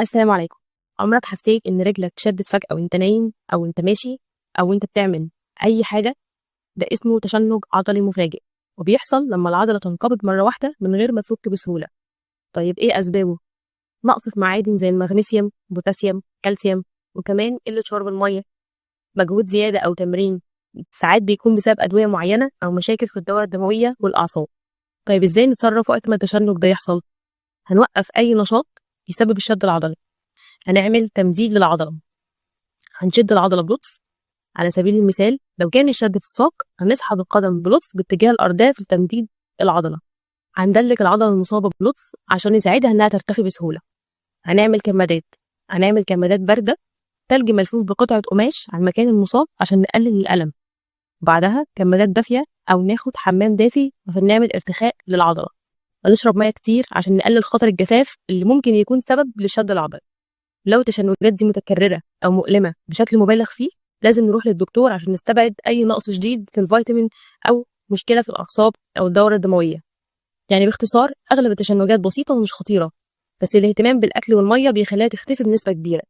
السلام عليكم. عمرك حسيت ان رجلك شدت فجأة وانت نايم او انت ماشي او انت بتعمل اي حاجة؟ ده اسمه تشنج عضلي مفاجئ، وبيحصل لما العضلة تنقبض مرة واحدة من غير ما تفك بسهولة. طيب ايه اسبابه؟ نقص في معادن زي المغنيسيوم، بوتاسيوم، كالسيوم، وكمان قلة شرب المية، مجهود زيادة او تمرين. ساعات بيكون بسبب ادوية معينة او مشاكل في الدورة الدموية والاعصاب. طيب ازاي نتصرف وقت ما التشنج ده يحصل؟ هنوقف اي نشاط يسبب الشد العضلي، هنعمل تمديد للعضلة، هنشد العضلة بلطف. على سبيل المثال لو كان الشد في الساق هنسحب القدم بلطف باتجاه الأرداف لتمديد العضلة. هندلك العضلة المصابة بلطف عشان نساعدها إنها ترتخي بسهولة. هنعمل كمادات، هنعمل كمادات باردة، تلج ملفوف بقطعة قماش على المكان المصاب عشان نقلل الألم. بعدها كمادات دافية أو ناخد حمام دافي عشان نعمل ارتخاء للعضلة. ونشرب مية كتير عشان نقلل خطر الجفاف اللي ممكن يكون سبب لشد العضلة. لو التشنجات دي متكررة أو مؤلمة بشكل مبالغ فيه لازم نروح للدكتور عشان نستبعد أي نقص شديد في الفيتامين أو مشكلة في الأعصاب أو الدورة الدموية. يعني باختصار أغلب التشنجات بسيطة ومش خطيرة، بس الاهتمام بالأكل والمية بيخليها تختفي بنسبة كبيرة.